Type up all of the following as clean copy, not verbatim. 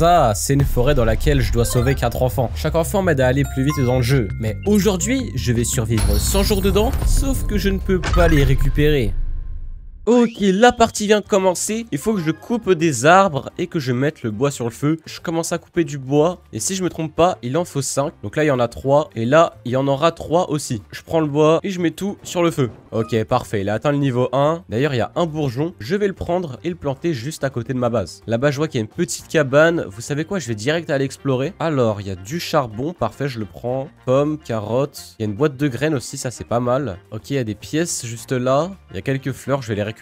ça, c'est une forêt dans laquelle je dois sauver 4 enfants. Chaque enfant m'aide à aller plus vite dans le jeu. Mais aujourd'hui, je vais survivre 100 jours dedans, sauf que je ne peux pas les récupérer. Ok, la partie vient de commencer. Il faut que je coupe des arbres et que je mette le bois sur le feu. Je commence à couper du bois. Et si je me trompe pas, il en faut 5. Donc là, il y en a 3. Et là, il y en aura 3 aussi. Je prends le bois et je mets tout sur le feu. Ok, parfait. Il a atteint le niveau 1. D'ailleurs, il y a un bourgeon. Je vais le prendre et le planter juste à côté de ma base. Là-bas, je vois qu'il y a une petite cabane. Vous savez quoi? Je vais direct aller explorer. Alors, il y a du charbon. Parfait, je le prends. Pommes, carottes. Il y a une boîte de graines aussi. Ça, c'est pas mal. Ok, il y a des pièces juste là. Il y a quelques fleurs. Je vais les récupérer.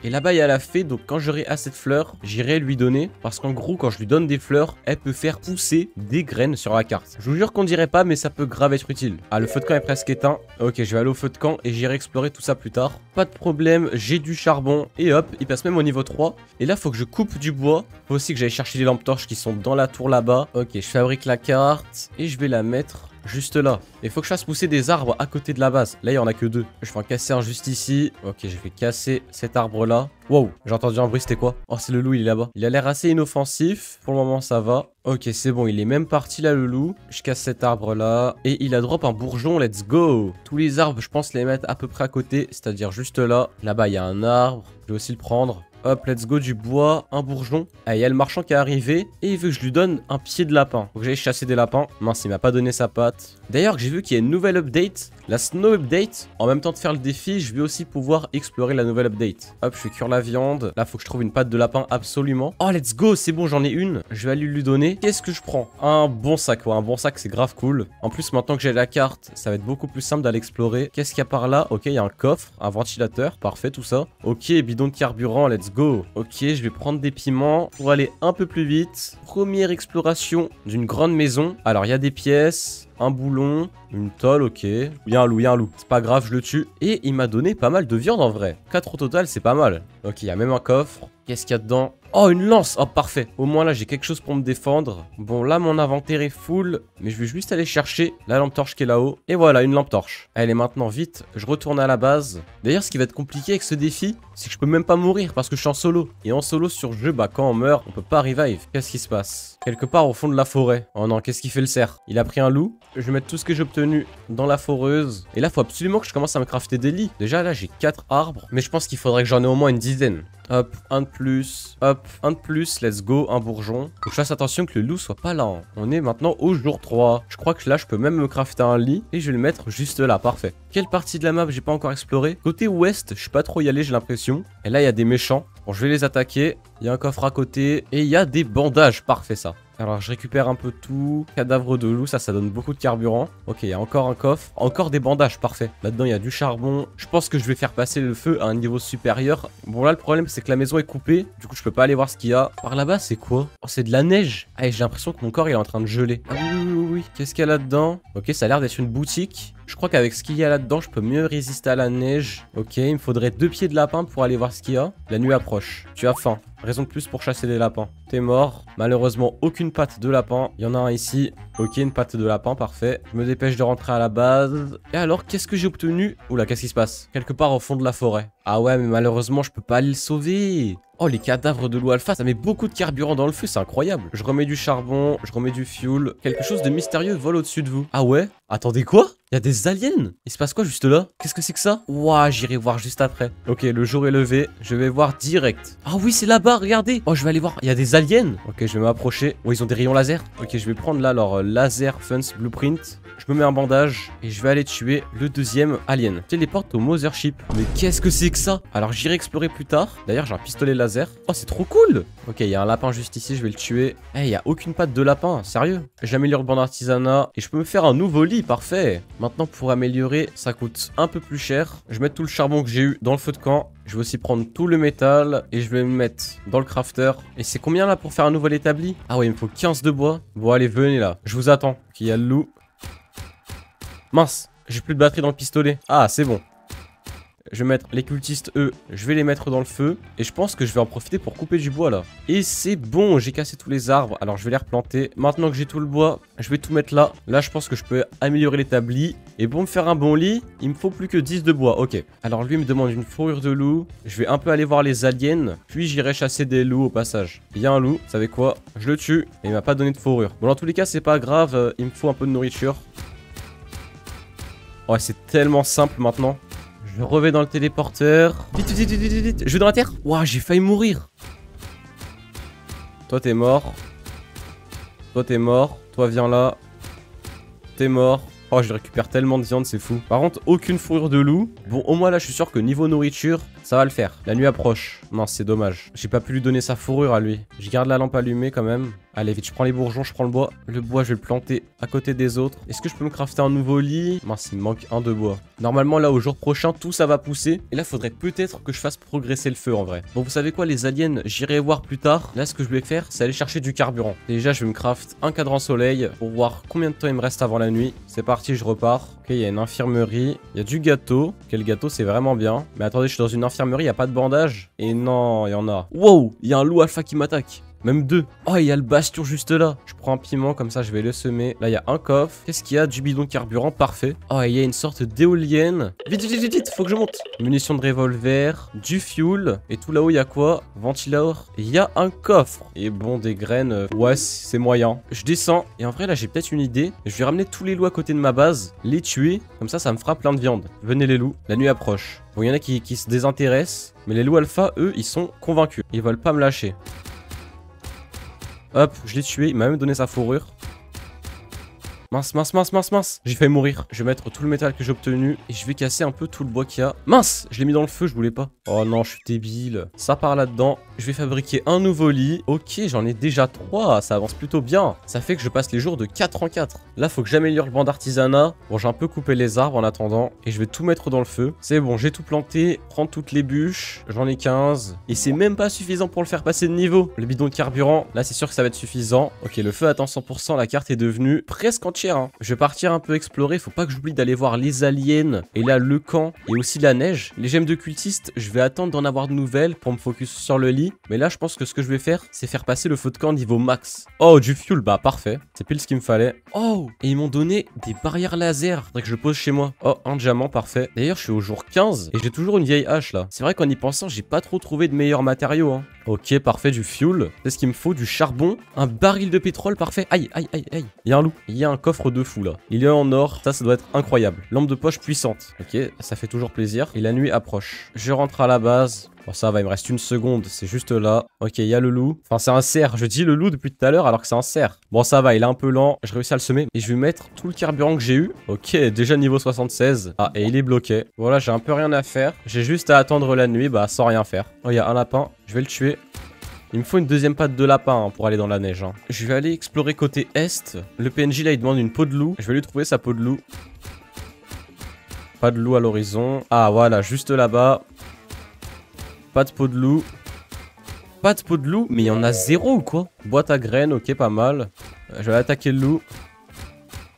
Et là-bas, il y a la fée. Donc, quand j'aurai assez de fleurs, j'irai lui donner. Parce qu'en gros, quand je lui donne des fleurs, elle peut faire pousser des graines sur la carte. Je vous jure qu'on dirait pas, mais ça peut grave être utile. Ah, le feu de camp est presque éteint. Ok, je vais aller au feu de camp et j'irai explorer tout ça plus tard. Pas de problème, j'ai du charbon. Et hop, il passe même au niveau 3. Et là, faut que je coupe du bois. Faut aussi que j'aille chercher les lampes torches qui sont dans la tour là-bas. Ok, je fabrique la carte et je vais la mettre juste là. Il faut que je fasse pousser des arbres à côté de la base. Là, il n'y en a que 2. Je vais en casser un juste ici. Ok, je vais casser cet arbre-là. Wow, j'ai entendu un bruit, c'était quoi? Oh, c'est le loup, il est là-bas. Il a l'air assez inoffensif. Pour le moment, ça va. Ok, c'est bon, il est même parti là, le loup. Je casse cet arbre-là. Et il a drop un bourgeon, let's go. Tous les arbres, je pense les mettre à peu près à côté. C'est-à-dire juste là. Là-bas, il y a un arbre. Je vais aussi le prendre. Hop, let's go, du bois, un bourgeon. Ah, il y a le marchand qui est arrivé et il veut que je lui donne un pied de lapin. Faut que j'aille chasser des lapins. Mince, il m'a pas donné sa patte. D'ailleurs, j'ai vu qu'il y a une nouvelle update, la Snow Update. En même temps de faire le défi, je vais aussi pouvoir explorer la nouvelle update. Hop, je fais cuire la viande. Là, faut que je trouve une patte de lapin absolument. Oh, let's go, c'est bon, j'en ai une. Je vais aller lui donner. Qu'est-ce que je prends? Un bon sac, ouais, un bon sac, c'est grave cool. En plus, maintenant que j'ai la carte, ça va être beaucoup plus simple d'aller explorer. Qu'est-ce qu'il y a par là? Ok, il y a un coffre, un ventilateur, parfait, tout ça. Ok, bidon de carburant, let's go. Ok, je vais prendre des piments pour aller un peu plus vite. Première exploration d'une grande maison. Alors, il y a des pièces. Un boulon, une tôle, ok. Il y a un loup, il y a un loup. C'est pas grave, je le tue. Et il m'a donné pas mal de viande en vrai. 4 au total, c'est pas mal. Ok, il y a même un coffre. Qu'est-ce qu'il y a dedans? Oh, une lance! Oh, parfait. Au moins là, j'ai quelque chose pour me défendre. Bon, là, mon inventaire est full. Mais je vais juste aller chercher la lampe torche qui est là-haut. Et voilà, une lampe torche. Elle est maintenant vite. Je retourne à la base. D'ailleurs, ce qui va être compliqué avec ce défi, c'est que je peux même pas mourir parce que je suis en solo. Et en solo sur jeu, bah quand on meurt, on peut pas revive. Qu'est-ce qui se passe? Quelque part au fond de la forêt. Oh non, qu'est-ce qu'il fait le cerf? Il a pris un loup. Je vais mettre tout ce que j'ai obtenu dans la foreuse. Et là, faut absolument que je commence à me crafter des lits. Déjà, là, j'ai 4 arbres. Mais je pense qu'il faudrait que j'en ai au moins une dizaine. Hop, un de plus. Hop, un de plus. Let's go, un bourgeon. Faut que je fasse attention que le loup soit pas là. Hein. On est maintenant au jour 3. Je crois que là, je peux même me crafter un lit. Et je vais le mettre juste là, parfait. Quelle partie de la map j'ai pas encore exploré? Côté ouest, je suis pas trop y allé, j'ai l'impression. Et là, il y a des méchants. Bon, je vais les attaquer. Il y a un coffre à côté. Et il y a des bandages, parfait ça. Alors je récupère un peu tout. Cadavre de loup, ça donne beaucoup de carburant. Ok, il y a encore un coffre. Encore des bandages, parfait. Là-dedans, il y a du charbon. Je pense que je vais faire passer le feu à un niveau supérieur. Bon, là, le problème, c'est que la maison est coupée. Du coup, je peux pas aller voir ce qu'il y a. Par là-bas, c'est quoi? Oh, c'est de la neige. Ah, et j'ai l'impression que mon corps, il est en train de geler. Ah oui. Qu'est-ce qu'il y a là-dedans? Ok, ça a l'air d'être une boutique. Je crois qu'avec ce qu'il y a là-dedans, je peux mieux résister à la neige. Ok, il me faudrait 2 pieds de lapin pour aller voir ce qu'il y a. La nuit approche. Tu as faim. Raison de plus pour chasser des lapins. T'es mort. Malheureusement, aucune patte de lapin. Il y en a un ici. Ok, une patte de lapin, parfait. Je me dépêche de rentrer à la base. Et alors, qu'est-ce que j'ai obtenu? Oula, qu'est-ce qui se passe? Quelque part au fond de la forêt. Ah ouais, mais malheureusement, je peux pas aller le sauver. Oh, les cadavres de loup alpha, ça met beaucoup de carburant dans le feu, c'est incroyable. Je remets du charbon, je remets du fuel. Quelque chose de mystérieux vole au-dessus de vous. Ah ouais? Attendez, quoi? Il y a des aliens? Il se passe quoi juste là? Qu'est-ce que c'est que ça? Ouah, j'irai voir juste après. Ok, le jour est levé, je vais voir direct. Ah oui, c'est là-bas, regardez. Oh, je vais aller voir, il y a des aliens. Ok, je vais m'approcher. Oh, ils ont des rayons laser. Ok, je vais prendre là leur laser fence blueprint. Je me mets un bandage et je vais aller tuer le deuxième alien. Téléporte au Mothership. Mais qu'est-ce que c'est que ça? Alors j'irai explorer plus tard. D'ailleurs j'ai un pistolet laser. Oh c'est trop cool. Ok, il y a un lapin juste ici, je vais le tuer. Eh, il y a aucune patte de lapin, sérieux. J'améliore le banc d'artisanat et je peux me faire un nouveau lit, parfait. Maintenant pour améliorer, ça coûte un peu plus cher. Je vais mettre tout le charbon que j'ai eu dans le feu de camp. Je vais aussi prendre tout le métal et je vais me mettre dans le crafter. Et c'est combien là pour faire un nouvel établi? Ah ouais, il me faut 15 de bois. Bon allez, venez là, je vous attends. Ok, il y a le loup. Mince, j'ai plus de batterie dans le pistolet. Ah, c'est bon. Je vais mettre les cultistes, eux, je vais les mettre dans le feu. Et je pense que je vais en profiter pour couper du bois là. Et c'est bon, j'ai cassé tous les arbres. Alors je vais les replanter. Maintenant que j'ai tout le bois, je vais tout mettre là. Là, je pense que je peux améliorer l'établi. Et pour me faire un bon lit, il me faut plus que 10 de bois. Ok. Alors lui, il me demande une fourrure de loup. Je vais un peu aller voir les aliens. Puis j'irai chasser des loups au passage. Il y a un loup, vous savez quoi? Je le tue. Et il m'a pas donné de fourrure. Bon, dans tous les cas, c'est pas grave. Il me faut un peu de nourriture. Ouais, c'est tellement simple maintenant. Je revais dans le téléporteur. Vite, vite, vite, vite, vite. Je vais dans la terre. Ouah, j'ai failli mourir. Toi, t'es mort. Toi, t'es mort. Toi, viens là. T'es mort. Oh, je récupère tellement de viande, c'est fou. Par contre, aucune fourrure de loup. Bon, au moins là, je suis sûr que niveau nourriture, ça va le faire. La nuit approche. Non, c'est dommage. J'ai pas pu lui donner sa fourrure à lui. Je garde la lampe allumée quand même. Allez, vite, je prends les bourgeons, je prends le bois. Le bois, je vais le planter à côté des autres. Est-ce que je peux me crafter un nouveau lit? Mince, il me manque un de bois. Normalement, là, au jour prochain, tout ça va pousser. Et là, faudrait peut-être que je fasse progresser le feu en vrai. Bon, vous savez quoi, les aliens, j'irai voir plus tard. Là, ce que je vais faire, c'est aller chercher du carburant. Déjà, je vais me craft un cadran soleil pour voir combien de temps il me reste avant la nuit. C'est parti, je repars. Ok, il y a une infirmerie. Il y a du gâteau. Quel gâteau, c'est vraiment bien. Mais attendez, je suis dans une infirmerie, il n'y a pas de bandage. Et non, il y en a. Wow, il y a un loup alpha qui m'attaque. Même deux. Oh, il y a le bastion juste là. Je prends un piment, comme ça je vais le semer. Là, il y a un coffre. Qu'est-ce qu'il y a? Du bidon de carburant, parfait. Oh, il y a une sorte d'éolienne. Vite, vite, vite, vite, faut que je monte. Munitions de revolver, du fuel. Et tout là-haut, il y a quoi? Ventilateur. Il y a un coffre. Et bon, des graines. Ouais, c'est moyen. Je descends. Et en vrai, là, j'ai peut-être une idée. Je vais ramener tous les loups à côté de ma base. Les tuer. Comme ça me fera plein de viande. Venez les loups. La nuit approche. Bon, il y en a qui se désintéressent. Mais les loups alpha, eux, ils sont convaincus. Ils veulent pas me lâcher. Hop, je l'ai tué, il m'a même donné sa fourrure. Mince, mince, mince, mince, mince. J'ai failli mourir. Je vais mettre tout le métal que j'ai obtenu et je vais casser un peu tout le bois qu'il y a. Mince, je l'ai mis dans le feu, je voulais pas. Oh non, je suis débile. Ça part là-dedans. Je vais fabriquer un nouveau lit. Ok, j'en ai déjà 3. Ça avance plutôt bien. Ça fait que je passe les jours de 4 en 4. Là, faut que j'améliore le banc d'artisanat. Bon, j'ai un peu coupé les arbres en attendant. Et je vais tout mettre dans le feu. C'est bon, j'ai tout planté. Prends toutes les bûches. J'en ai 15. Et c'est même pas suffisant pour le faire passer de niveau. Le bidon de carburant, là, c'est sûr que ça va être suffisant. Ok, le feu attend 100%. La carte est devenue presque entière. Hein. Je vais partir un peu explorer. Faut pas que j'oublie d'aller voir les aliens. Et là, le camp. Et aussi la neige. Les gemmes de cultistes, je vais attendre d'en avoir de nouvelles pour me focus sur le lit. Mais là, je pense que ce que je vais faire, c'est faire passer le feu de camp niveau max. Oh, du fuel, bah parfait. C'est pile ce qu'il me fallait. Oh, et ils m'ont donné des barrières laser. Faudrait que je pose chez moi. Oh, un diamant, parfait. D'ailleurs, je suis au jour 15 et j'ai toujours une vieille hache là. C'est vrai qu'en y pensant, j'ai pas trop trouvé de meilleurs matériaux. Hein. Ok, parfait, du fuel. C'est ce qu'il me faut, du charbon. Un baril de pétrole, parfait. Aïe, aïe, aïe, aïe. Il y a un loup. Il y a un coffre de fou là. Il est en or. Ça doit être incroyable. Lampe de poche puissante. Ok, ça fait toujours plaisir. Et la nuit approche. Je rentre à la base. Bon, ça va, il me reste une seconde, c'est juste là. Ok, il y a le loup. Enfin, c'est un cerf. Je dis le loup depuis tout à l'heure alors que c'est un cerf. Bon, ça va, il est un peu lent. Je réussis à le semer. Et je vais mettre tout le carburant que j'ai eu. Ok, déjà niveau 76. Ah, et il est bloqué. Voilà, j'ai un peu rien à faire. J'ai juste à attendre la nuit, bah, sans rien faire. Oh, il y a un lapin. Je vais le tuer. Il me faut une deuxième patte de lapin hein, pour aller dans la neige. Hein. Je vais aller explorer côté est. Le PNJ, là, il demande une peau de loup. Je vais lui trouver sa peau de loup. Pas de loup à l'horizon. Ah, voilà, juste là-bas. Pas de peau de loup. Pas de peau de loup, mais il y en a 0 ou quoi? Boîte à graines, ok, pas mal. Je vais attaquer le loup.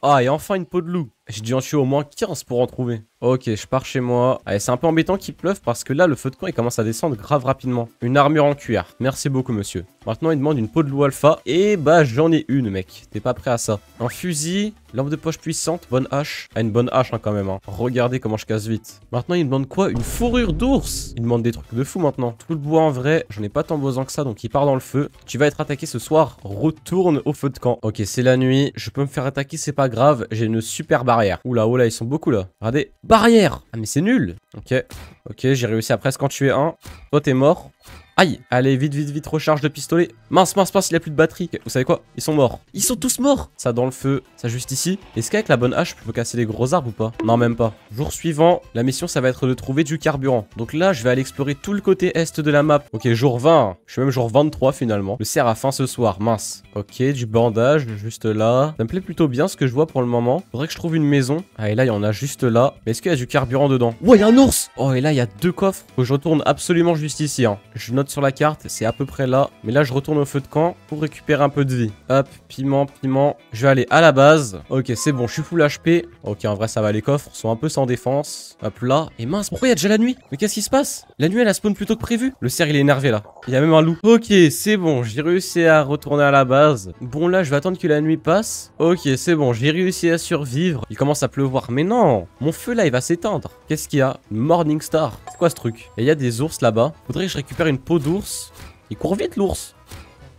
Ah, et enfin une peau de loup. J'ai dû en tuer au moins 15 pour en trouver. Ok, je pars chez moi. Allez, c'est un peu embêtant qu'il pleuve parce que là, le feu de camp, il commence à descendre grave rapidement. Une armure en cuir. Merci beaucoup, monsieur. Maintenant, il demande une peau de loup alpha. Et bah, j'en ai une, mec. T'es pas prêt à ça. Un fusil, lampe de poche puissante, bonne hache. Ah, une bonne hache, hein, quand même. Hein. Regardez comment je casse vite. Maintenant, il demande quoi? Une fourrure d'ours. Il demande des trucs de fou maintenant. Tout le bois en vrai, j'en ai pas tant besoin que ça, donc il part dans le feu. Tu vas être attaqué ce soir. Retourne au feu de camp. Ok, c'est la nuit. Je peux me faire attaquer, c'est pas grave. J'ai une super barrière. Oula, oula, ils sont beaucoup là. Regardez. Barrière! Ah, mais c'est nul! Ok. Ok, j'ai réussi à presque en tuer un. Toi, t'es mort. Aïe! Allez, vite, vite, vite, recharge de pistolet. Mince, mince, mince, il a plus de batterie. Okay, vous savez quoi? Ils sont morts. Ils sont tous morts! Ça dans le feu, ça juste ici. Est-ce qu'avec la bonne hache, je peux casser les gros arbres ou pas? Non, même pas. Jour suivant, la mission, ça va être de trouver du carburant. Donc là, je vais aller explorer tout le côté est de la map. Ok, jour 20. Je suis même jour 23 finalement. Le cerf a faim ce soir, mince. Ok, du bandage, juste là. Ça me plaît plutôt bien ce que je vois pour le moment. Faudrait que je trouve une maison. Ah, et là, il y en a juste là. Mais est-ce qu'il y a du carburant dedans? Ouais, il y a un ours! Oh, et là, il y a 2 coffres. Faut que je retourne absolument juste ici. Hein. Je note note sur la carte, c'est à peu près là. Mais là, je retourne au feu de camp pour récupérer un peu de vie. Hop, piment, piment. Je vais aller à la base. Ok, c'est bon, je suis full HP. Ok, en vrai, ça va, les coffres sont un peu sans défense. Hop là. Et mince, pourquoi il y a déjà la nuit? Mais qu'est-ce qui se passe? La nuit, elle a spawn plus tôt que prévu. Le cerf, il est énervé là. Il y a même un loup. Ok, c'est bon, j'ai réussi à retourner à la base. Bon, là, je vais attendre que la nuit passe. Ok, c'est bon, j'ai réussi à survivre. Il commence à pleuvoir. Mais non, mon feu là, il va s'éteindre. Qu'est-ce qu'il y a? Morning Star. C'est quoi ce truc? Et il y a des ours là-bas. Faudrait que je récupère une peau d'ours. Il court vite l'ours.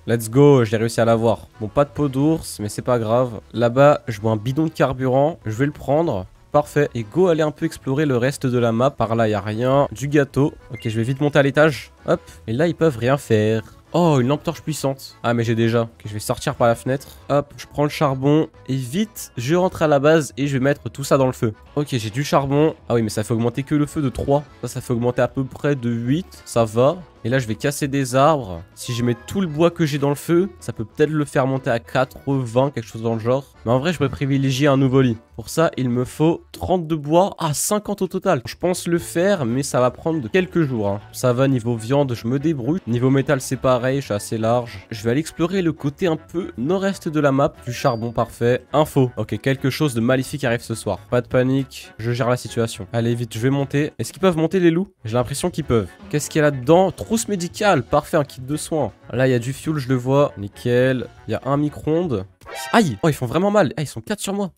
Let's go, je l'ai réussi à l'avoir. Bon, pas de peau d'ours, mais c'est pas grave. Là-bas, je vois un bidon de carburant. Je vais le prendre. Parfait. Et go aller un peu explorer le reste de la map. Par là, il n'y a rien. Du gâteau. Ok, je vais vite monter à l'étage. Hop. Et là, ils peuvent rien faire. Oh, une lampe torche puissante. Ah, mais j'ai déjà. Ok, je vais sortir par la fenêtre. Hop, je prends le charbon. Et vite, je rentre à la base et je vais mettre tout ça dans le feu. Ok, j'ai du charbon. Ah oui, mais ça fait augmenter que le feu de 3. Ça fait augmenter à peu près de 8. Ça va. Et là, je vais casser des arbres. Si je mets tout le bois que j'ai dans le feu, ça peut peut-être le faire monter à 80, quelque chose dans le genre. Mais en vrai, je vais privilégier un nouveau lit. Pour ça, il me faut 32 bois. Ah, 50 au total. Je pense le faire, mais ça va prendre quelques jours. Hein. Ça va, niveau viande, je me débrouille. Niveau métal, c'est pareil, je suis assez large. Je vais aller explorer le côté un peu nord-est de la map. Du charbon, parfait. Info. Ok, quelque chose de maléfique arrive ce soir. Pas de panique, je gère la situation. Allez, vite, je vais monter. Est-ce qu'ils peuvent monter les loups? J'ai l'impression qu'ils peuvent. Qu'est-ce qu'il y a là-dedans? Trousse médicale, parfait, un kit de soins. Là, il y a du fuel, je le vois. Nickel. Il y a un micro-ondes. Aïe! Oh, ils font vraiment mal. Ah, ils sont 4 sur moi.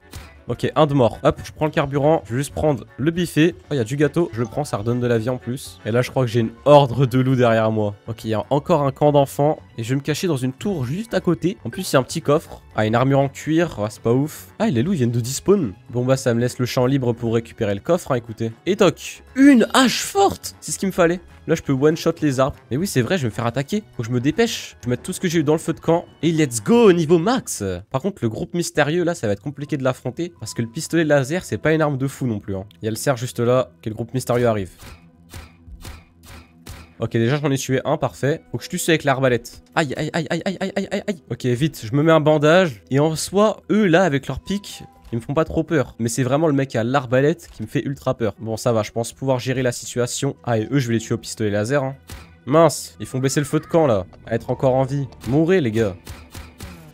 Ok, un de mort. Hop, je prends le carburant. Je vais juste prendre le buffet. Oh, il y a du gâteau. Je le prends, ça redonne de la vie en plus. Et là, je crois que j'ai une horde de loups derrière moi. Ok, il y a encore un camp d'enfants. Et je vais me cacher dans une tour juste à côté. En plus, il y a un petit coffre. Ah, une armure en cuir. Oh, c'est pas ouf. Ah, les loups, ils viennent de despawn. Bon, bah, ça me laisse le champ libre pour récupérer le coffre, hein, écoutez. Et toc! Une hache forte! C'est ce qu'il me fallait. Là, je peux one-shot les arbres. Mais oui, c'est vrai, je vais me faire attaquer. Faut que je me dépêche. Je vais mettre tout ce que j'ai eu dans le feu de camp. Et let's go au niveau max. Par contre, le groupe mystérieux, là, ça va être compliqué de l'affronter. Parce que le pistolet laser, c'est pas une arme de fou non plus. Hein. Il y a le cerf juste là. Que le groupe mystérieux arrive. Ok, déjà, j'en ai tué un, parfait. Faut que je tue avec l'arbalète. Aïe, aïe, aïe, aïe, aïe, aïe, aïe, aïe, aïe. Ok, vite, je me mets un bandage. Et en soi, eux, là, avec leur pic... Ils me font pas trop peur. Mais c'est vraiment le mec à l'arbalète qui me fait ultra peur. Bon, ça va, je pense pouvoir gérer la situation. Ah, et eux, je vais les tuer au pistolet laser. Hein. Mince, ils font baisser le feu de camp, là. À être encore en vie. Mourez, les gars.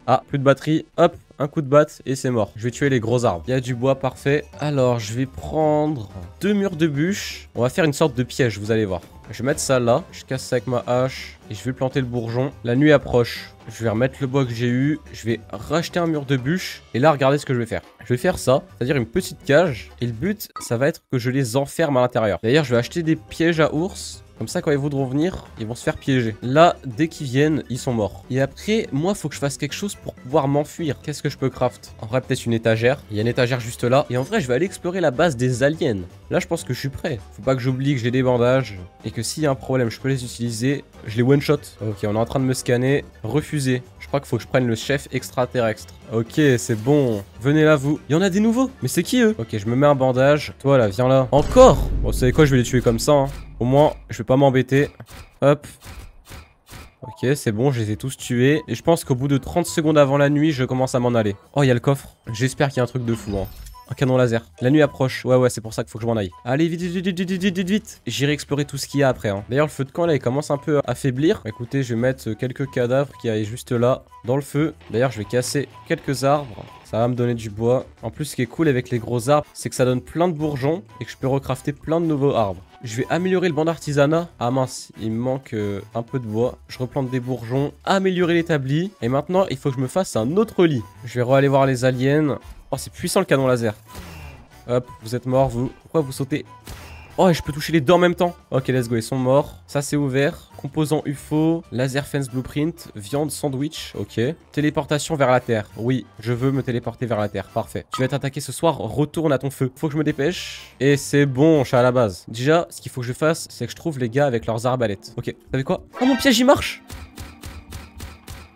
Ah, plus de batterie. Hop, un coup de batte et c'est mort. Je vais tuer les gros arbres. Il y a du bois, parfait. Alors, je vais prendre 2 murs de bûches. On va faire une sorte de piège, vous allez voir. Je vais mettre ça là. Je casse ça avec ma hache. Et je vais planter le bourgeon. La nuit approche. Je vais remettre le bois que j'ai eu. Je vais racheter un mur de bûches. Et là, regardez ce que je vais faire. Je vais faire ça, c'est-à-dire une petite cage. Et le but, ça va être que je les enferme à l'intérieur. D'ailleurs, je vais acheter des pièges à ours. Comme ça, quand ils voudront venir, ils vont se faire piéger. Là, dès qu'ils viennent, ils sont morts. Et après, moi, faut que je fasse quelque chose pour pouvoir m'enfuir. Qu'est-ce que je peux craft? En vrai, peut-être une étagère. Il y a une étagère juste là. Et en vrai, je vais aller explorer la base des aliens. Là, je pense que je suis prêt. Faut pas que j'oublie que j'ai des bandages. Et que s'il y a un problème, je peux les utiliser. Je les one-shot. Ok, on est en train de me scanner. Refuser. Je crois qu'il faut que je prenne le chef extraterrestre. Ok, c'est bon. Venez là, vous. Il y en a des nouveaux. Mais c'est qui, eux? Ok, je me mets un bandage. Toi, là, viens là. Encore? Bon, vous savez quoi? Je vais les tuer comme ça, hein. Au moins, je vais pas m'embêter. Hop. Ok, c'est bon, je les ai tous tués. Et je pense qu'au bout de 30 secondes avant la nuit, je commence à m'en aller. Oh, il y a le coffre. J'espère qu'il y a un truc de fou, hein. Un canon laser. La nuit approche. Ouais, c'est pour ça qu'il faut que je m'en aille. Allez, vite, vite, vite, vite, vite, vite, vite. J'irai explorer tout ce qu'il y a après. Hein. D'ailleurs, le feu de camp, là, il commence un peu à affaiblir. Écoutez, je vais mettre quelques cadavres qui aillent juste là, dans le feu. D'ailleurs, je vais casser quelques arbres. Ça va me donner du bois. En plus, ce qui est cool avec les gros arbres, c'est que ça donne plein de bourgeons et que je peux recrafter plein de nouveaux arbres. Je vais améliorer le banc d'artisanat. Ah mince, il me manque un peu de bois. Je replante des bourgeons, améliorer l'établi. Et maintenant, il faut que je me fasse un autre lit. Je vais aller voir les aliens. Oh, c'est puissant le canon laser. Hop, vous êtes morts, vous. Pourquoi vous sautez? Oh, et je peux toucher les deux en même temps. Ok, let's go, ils sont morts. Ça, c'est ouvert. Composant UFO, laser fence blueprint, viande sandwich. Ok. Téléportation vers la Terre. Oui, je veux me téléporter vers la Terre. Parfait. Tu vas être attaqué ce soir, retourne à ton feu. Faut que je me dépêche. Et c'est bon, je suis à la base. Déjà, ce qu'il faut que je fasse, c'est que je trouve les gars avec leurs arbalètes. Ok, vous savez quoi? Oh, mon piège, il marche!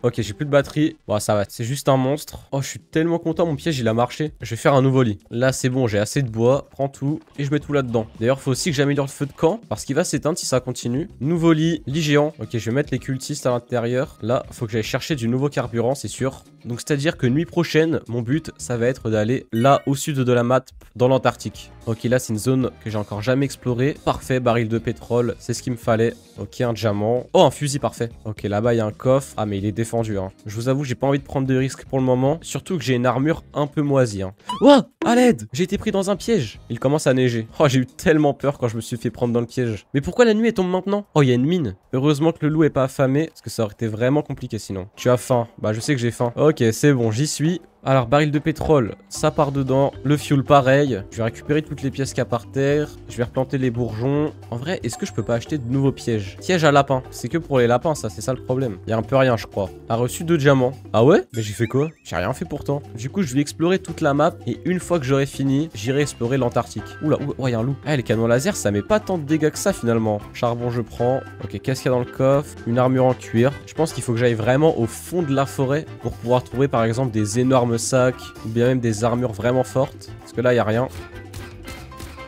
Ok, j'ai plus de batterie. Bon, ça va, c'est juste un monstre. Oh, je suis tellement content, mon piège, il a marché. Je vais faire un nouveau lit. Là, c'est bon, j'ai assez de bois. Prends tout et je mets tout là-dedans. D'ailleurs, faut aussi que j'améliore le feu de camp parce qu'il va s'éteindre si ça continue. Nouveau lit, lit géant. Ok, je vais mettre les cultistes à l'intérieur. Là, faut que j'aille chercher du nouveau carburant, c'est sûr. Donc, c'est-à-dire que nuit prochaine, mon but, ça va être d'aller là, au sud de la map, dans l'Antarctique. Ok, là, c'est une zone que j'ai encore jamais explorée. Parfait, baril de pétrole, c'est ce qu'il me fallait. Ok, un diamant. Oh, un fusil, parfait. Ok, là-bas, il y a un coffre. Ah, mais il est défendu, hein. Je vous avoue, j'ai pas envie de prendre de risques pour le moment. Surtout que j'ai une armure un peu moisie, hein. Ouah, à l'aide! J'ai été pris dans un piège. Il commence à neiger. Oh, j'ai eu tellement peur quand je me suis fait prendre dans le piège. Mais pourquoi la nuit, elle tombe maintenant? Oh, il y a une mine. Heureusement que le loup est pas affamé, parce que ça aurait été vraiment compliqué sinon. Tu as faim? Bah, je sais que j'ai faim. Ok, c'est bon, j'y suis. Alors, baril de pétrole, ça part dedans. Le fuel, pareil. Je vais récupérer toutes les pièces qu'il y a par terre. Je vais replanter les bourgeons. En vrai, est-ce que je peux pas acheter de nouveaux pièges? Piège à lapin. C'est que pour les lapins, ça, c'est ça le problème. Il y a un peu rien, je crois. A reçu 2 diamants. Ah ouais? Mais j'ai fait quoi? J'ai rien fait pourtant. Du coup, je vais explorer toute la map. Et une fois que j'aurai fini, j'irai explorer l'Antarctique. Oula, oh, il y a un loup. Ah, les canons laser, ça met pas tant de dégâts que ça finalement. Charbon, je prends. Ok, qu'est-ce qu'il y a dans le coffre? Une armure en cuir. Je pense qu'il faut que j'aille vraiment au fond de la forêt pour pouvoir trouver par exemple des énormes sacs ou bien même des armures vraiment fortes. Parce que là, il n'y a rien.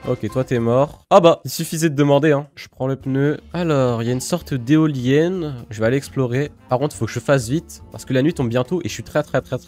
Ok, toi t'es mort. Ah bah, il suffisait de demander, hein. Je prends le pneu. Alors, il y a une sorte d'éolienne. Je vais aller explorer. Par contre, il faut que je fasse vite. Parce que la nuit tombe bientôt et je suis très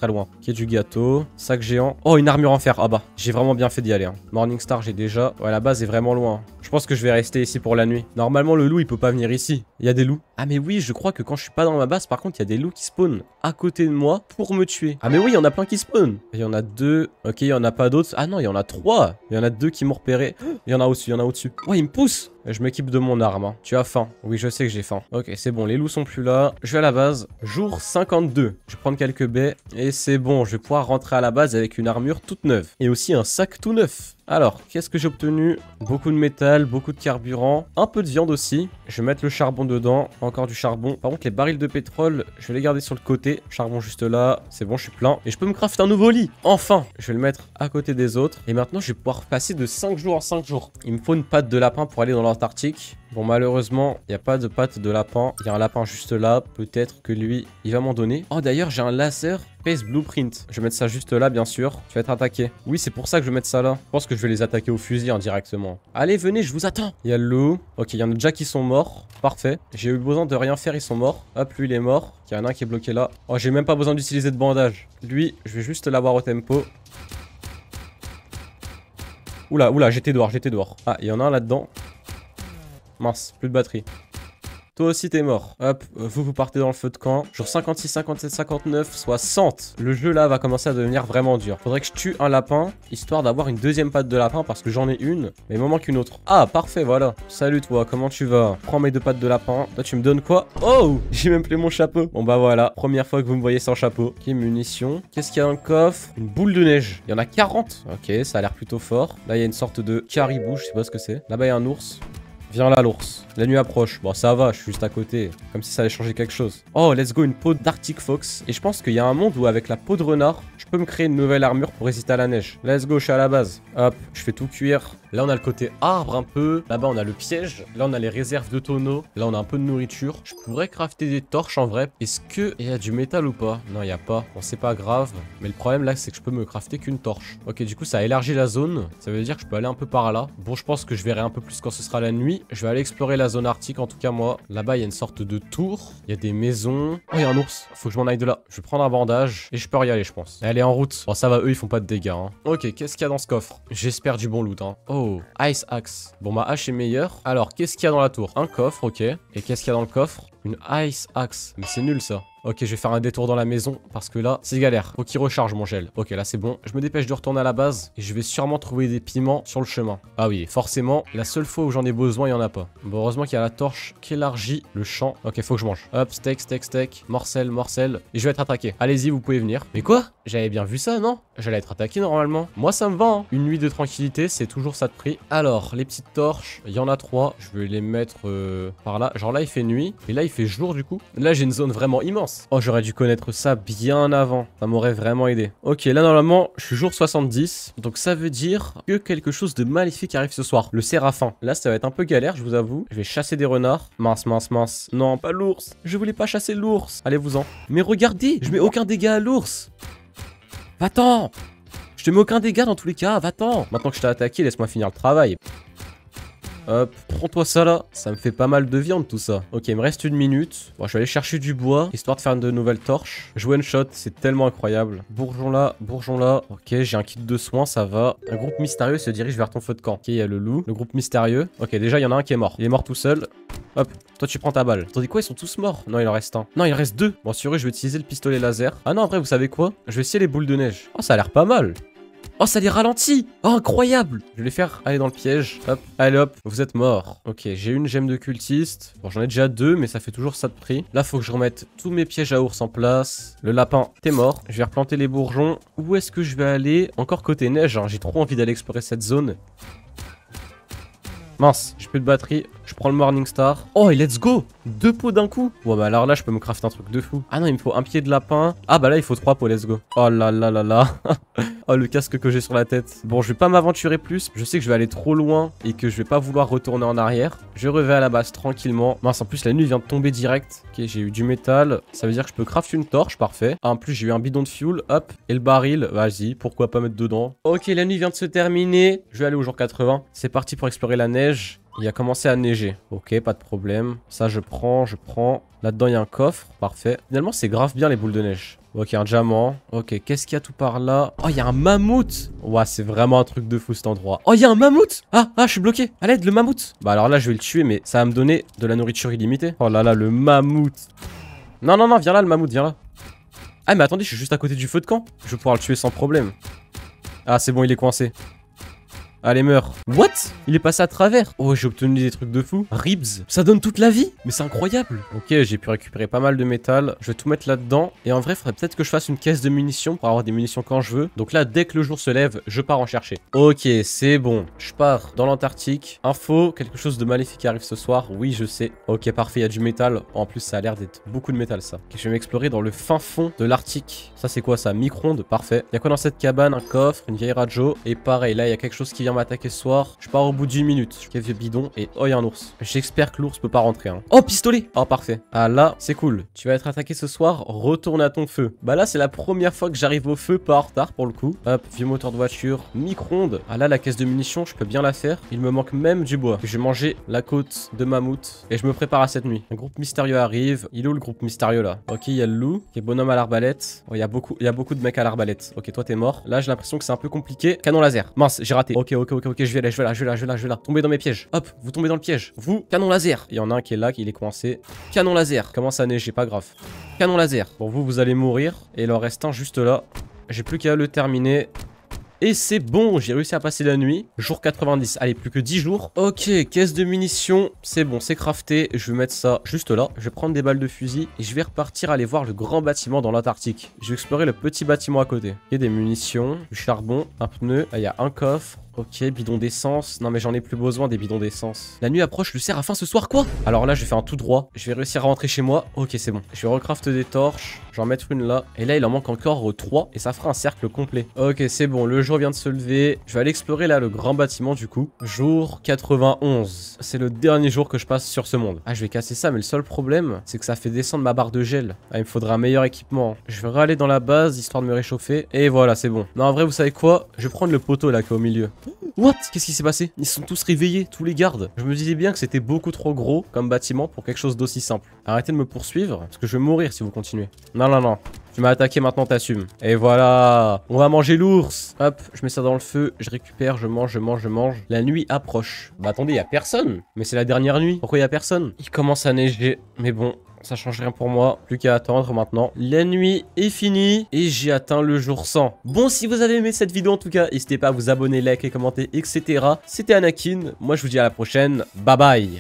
loin. Ok, du gâteau. Sac géant. Oh, une armure en fer. Ah bah, j'ai vraiment bien fait d'y aller, hein. Morningstar, j'ai déjà. Ouais, la base est vraiment loin. Je pense que je vais rester ici pour la nuit. Normalement, le loup, il peut pas venir ici. Il y a des loups. Ah mais oui, je crois que quand je suis pas dans ma base, par contre, il y a des loups qui spawnent à côté de moi pour me tuer. Ah mais oui, il y en a plein qui spawnent. Il y en a 2. Ok, il y en a pas d'autres. Ah non, il y en a 3. Il y en a 2 qui m'ont repéré. Il y en a au-dessus, il y en a au-dessus. Ouais, il me pousse. Je m'équipe de mon arme, hein. Tu as faim? Oui, je sais que j'ai faim. Ok, c'est bon, les loups sont plus là. Je vais à la base. Jour 52. Je vais prendre quelques baies. Et c'est bon, je vais pouvoir rentrer à la base avec une armure toute neuve. Et aussi un sac tout neuf. Alors, qu'est-ce que j'ai obtenu? Beaucoup de métal, beaucoup de carburant, un peu de viande aussi. Je vais mettre le charbon dedans, encore du charbon. Par contre, les barils de pétrole, je vais les garder sur le côté. Charbon juste là, c'est bon, je suis plein. Et je peux me crafter un nouveau lit, enfin! Je vais le mettre à côté des autres. Et maintenant, je vais pouvoir passer de 5 jours en 5 jours. Il me faut une patte de lapin pour aller dans l'Antarctique. Bon, malheureusement, il n'y a pas de patte de lapin. Il y a un lapin juste là. Peut-être que lui, il va m'en donner. Oh, d'ailleurs, j'ai un laser Space Blueprint. Je vais mettre ça juste là, bien sûr. Tu vas être attaqué. Oui, c'est pour ça que je vais mettre ça là. Je pense que je vais les attaquer au fusil indirectement. Allez, venez, je vous attends. Il y a le loup. Ok, il y en a déjà qui sont morts. Parfait. J'ai eu besoin de rien faire, ils sont morts. Hop, lui, il est mort. Il y en a un qui est bloqué là. Oh, j'ai même pas besoin d'utiliser de bandage. Lui, je vais juste l'avoir au tempo. Oula, oula, j'étais dehors. Ah, il y en a un là-dedans. Mince, plus de batterie. Toi aussi t'es mort. Hop, vous partez dans le feu de camp. Jour 56, 57, 59, 60. Le jeu là va commencer à devenir vraiment dur. Faudrait que je tue un lapin, histoire d'avoir une deuxième patte de lapin parce que j'en ai une, mais il m'en manque une autre. Ah, parfait, voilà. Salut toi, comment tu vas? Prends mes 2 pattes de lapin. Toi tu me donnes quoi? Oh, j'ai même plus mon chapeau. Bon bah voilà, première fois que vous me voyez sans chapeau. Ok, munitions. Qu'est-ce qu'il y a dans le coffre? Une boule de neige. Il y en a 40. Ok, ça a l'air plutôt fort. Là il y a une sorte de caribou, je sais pas ce que c'est. Là-bas il y a un ours. Viens là l'ours. La nuit approche. Bon ça va, je suis juste à côté. Comme si ça allait changer quelque chose. Oh let's go, une peau d'Arctic Fox. Et je pense qu'il y a un monde où avec la peau de renard, je peux me créer une nouvelle armure pour résister à la neige. Let's go, je suis à la base. Hop, je fais tout cuire. Là on a le côté arbre un peu. Là-bas on a le piège. Là on a les réserves de tonneaux. Là on a un peu de nourriture. Je pourrais crafter des torches en vrai. Est-ce que il y a du métal ou pas? Non il n'y a pas. Bon c'est pas grave. Mais le problème là c'est que je peux me crafter qu'une torche. Ok du coup ça élargit la zone. Ça veut dire que je peux aller un peu par là. Bon je pense que je verrai un peu plus quand ce sera la nuit. Je vais aller explorer la zone arctique en tout cas moi. Là-bas il y a une sorte de tour. Il y a des maisons. Oh il y a un ours. Faut que je m'en aille de là. Je vais prendre un bandage. Et je peux y aller je pense. Elle est en route. Bon ça va eux ils font pas de dégâts hein. Ok qu'est-ce qu'il y a dans ce coffre? J'espère du bon loot hein. Oh Ice Axe. Bon ma hache est meilleure. Alors qu'est-ce qu'il y a dans la tour? Un coffre ok. Et qu'est-ce qu'il y a dans le coffre? Une Ice Axe. Mais c'est nul ça. Ok, je vais faire un détour dans la maison parce que là, c'est galère. Faut qu'il recharge mon gel. Ok, là, c'est bon. Je me dépêche de retourner à la base et je vais sûrement trouver des piments sur le chemin. Ah oui, forcément, la seule fois où j'en ai besoin, il n'y en a pas. Bon, heureusement qu'il y a la torche qui élargit le champ. Ok, faut que je mange. Hop, steak. Morcel. Et je vais être attaqué. Allez-y, vous pouvez venir. Mais quoi? J'avais bien vu ça, non? J'allais être attaqué normalement. Moi, ça me va, hein. Une nuit de tranquillité, c'est toujours ça de prix. Alors, les petites torches, il y en a 3. Je vais les mettre par là. Genre là, il fait nuit. Et là, il fait jour du coup. Là, j'ai une zone vraiment immense. mince. Oh, j'aurais dû connaître ça bien avant. Ça m'aurait vraiment aidé. Ok, là, normalement, je suis jour 70. Donc, ça veut dire que quelque chose de maléfique arrive ce soir. Le séraphin. Là, ça va être un peu galère, je vous avoue. Je vais chasser des renards. Mince, mince, mince. Non, pas l'ours. Je voulais pas chasser l'ours. Allez-vous-en. Mais regardez, je mets aucun dégât à l'ours. Va-t'en. Je te mets aucun dégât dans tous les cas. Va-t'en. Maintenant que je t'ai attaqué, laisse-moi finir le travail. Hop, prends-toi ça là. Ça me fait pas mal de viande tout ça. Ok, il me reste 1 minute. Bon, je vais aller chercher du bois, histoire de faire de nouvelles torches. Je one shot, c'est tellement incroyable. Bourgeon là, bourgeon là. Ok, j'ai un kit de soins, ça va. Un groupe mystérieux se dirige vers ton feu de camp. Ok, il y a le loup. Le groupe mystérieux. Ok, déjà, il y en a un qui est mort. Il est mort tout seul. Hop, toi tu prends ta balle. Attendez quoi, ils sont tous morts? Non, il en reste un. Non, il en reste 2. Bon, sur eux, je vais utiliser le pistolet laser. Ah non, en vrai, vous savez quoi? Je vais essayer les boules de neige. Oh, ça a l'air pas mal. Oh, ça les ralentit. Oh, incroyable. Je vais les faire aller dans le piège. Hop, allez hop, vous êtes morts. Ok, j'ai une gemme de cultiste. Bon, j'en ai déjà 2, mais ça fait toujours ça de prix. Là, faut que je remette tous mes pièges à ours en place. Le lapin, t'es mort. Je vais replanter les bourgeons. Où est-ce que je vais aller? Encore côté neige, hein. J'ai trop envie d'aller explorer cette zone. Mince, j'ai plus de batterie. Je prends le Morning Star. Oh, et let's go! 2 pots d'un coup. Ouais, bah alors là, je peux me crafter un truc de fou. Ah non, il me faut un pied de lapin. Ah bah là, il faut 3 pots, let's go. Oh là là là là. Oh, le casque que j'ai sur la tête. Bon, je vais pas m'aventurer plus. Je sais que je vais aller trop loin et que je vais pas vouloir retourner en arrière. Je reviens à la base tranquillement. Mince, en plus, la nuit vient de tomber direct. Ok, j'ai eu du métal. Ça veut dire que je peux crafter une torche, parfait. Ah, en plus, j'ai eu un bidon de fuel. Hop. Et le baril, vas-y, pourquoi pas mettre dedans. Ok, la nuit vient de se terminer. Je vais aller au jour 80. C'est parti pour explorer la neige. Il a commencé à neiger. Ok, pas de problème. Ça, je prends. Là-dedans, il y a un coffre. Parfait. Finalement, c'est grave bien les boules de neige. Ok, un diamant. Ok, qu'est-ce qu'il y a tout par là? Oh, il y a un mammouth. Ouais, c'est vraiment un truc de fou cet endroit. Oh, il y a un mammouth. Ah, je suis bloqué. À l'aide, le mammouth. Bah alors là, je vais le tuer, mais ça va me donner de la nourriture illimitée. Oh là là, le mammouth. Non, non, non, viens là, le mammouth, viens là. Ah, mais attendez, je suis juste à côté du feu de camp. Je vais pouvoir le tuer sans problème. Ah, c'est bon, il est coincé. Allez, meurs. What? Il est passé à travers. Oh, j'ai obtenu des trucs de fou. Ribs. Ça donne toute la vie. Mais c'est incroyable. Ok, j'ai pu récupérer pas mal de métal. Je vais tout mettre là-dedans. Et en vrai, il faudrait peut-être que je fasse une caisse de munitions pour avoir des munitions quand je veux. Donc là, dès que le jour se lève, je pars en chercher. Ok, c'est bon. Je pars dans l'Antarctique. Info, quelque chose de maléfique arrive ce soir. Oui, je sais. Ok, parfait, il y a du métal. En plus, ça a l'air d'être beaucoup de métal, ça. Ok, je vais m'explorer dans le fin fond de l'Arctique. Ça, c'est quoi ça? Micro-ondes. Parfait. Il y a quoi dans cette cabane? Un coffre, une vieille radio. Et pareil, là, il y a quelque chose qui vient m'attaquer ce soir. Je pars au bout d'1 minute. Quel vieux bidon. Et oh, il y a un ours. J'espère que l'ours peut pas rentrer. Hein. Oh, pistolet. Oh, parfait. Ah là, c'est cool. Tu vas être attaqué ce soir. Retourne à ton feu. Bah là, c'est la première fois que j'arrive au feu, pas en retard pour le coup. Hop, vieux moteur de voiture. Micro-ondes. Ah là, la caisse de munitions, je peux bien la faire. Il me manque même du bois. Je vais manger la côte de mammouth. Et je me prépare à cette nuit. Un groupe mystérieux arrive. Il est où le groupe mystérieux là? Ok, il y a le loup. Qui est bonhomme à l'arbalète. Oh, il y a beaucoup de mecs à l'arbalète. Ok, toi, t'es mort. Là, j'ai l'impression que c'est un peu compliqué. Canon laser. Mince, j'ai raté. Ok, je vais là. Tombez dans mes pièges. Hop, vous tombez dans le piège. Vous, canon laser. Il y en a un qui est là, qui est coincé. Canon laser. Commence à neiger, pas grave. Canon laser. Bon, vous allez mourir. Et il en reste un juste là. J'ai plus qu'à le terminer. Et c'est bon, j'ai réussi à passer la nuit. Jour 90, allez, plus que 10 jours. Ok, caisse de munitions, c'est bon, c'est crafté. Je vais mettre ça juste là. Je vais prendre des balles de fusil et je vais repartir aller voir le grand bâtiment dans l'Antarctique. Je vais explorer le petit bâtiment à côté. Il y a des munitions, du charbon, un pneu. Ah, il y a un coffre. Ok, bidon d'essence. Non mais j'en ai plus besoin des bidons d'essence. La nuit approche, le séraphin ce soir quoi? Alors là je vais faire un tout droit. Je vais réussir à rentrer chez moi. Ok, c'est bon. Je vais recraft des torches. Je vais en mettre une là. Et là il en manque encore 3. Et ça fera un cercle complet. Ok, c'est bon. Le jour vient de se lever. Je vais aller explorer là le grand bâtiment du coup. Jour 91. C'est le dernier jour que je passe sur ce monde. Ah, je vais casser ça. Mais le seul problème, c'est que ça fait descendre ma barre de gel. Ah, il me faudra un meilleur équipement. Je vais aller dans la base histoire de me réchauffer. Et voilà, c'est bon. Non, en vrai, vous savez quoi? Je vais prendre le poteau là qui est au milieu. What? Qu'est-ce qui s'est passé? Ils sont tous réveillés, tous les gardes. Je me disais bien que c'était beaucoup trop gros comme bâtiment pour quelque chose d'aussi simple. Arrêtez de me poursuivre, parce que je vais mourir si vous continuez. Non, non, non. Tu m'as attaqué, maintenant t'assumes. Et voilà. On va manger l'ours. Hop, je mets ça dans le feu, je récupère, je mange. La nuit approche. Bah attendez, y a personne. Mais c'est la dernière nuit. Pourquoi y a personne? Il commence à neiger, mais bon... Ça change rien pour moi, plus qu'à attendre maintenant. La nuit est finie et j'ai atteint le jour 100. Bon, si vous avez aimé cette vidéo en tout cas, n'hésitez pas à vous abonner, liker, commenter, etc. C'était Anakin, moi je vous dis à la prochaine, bye bye.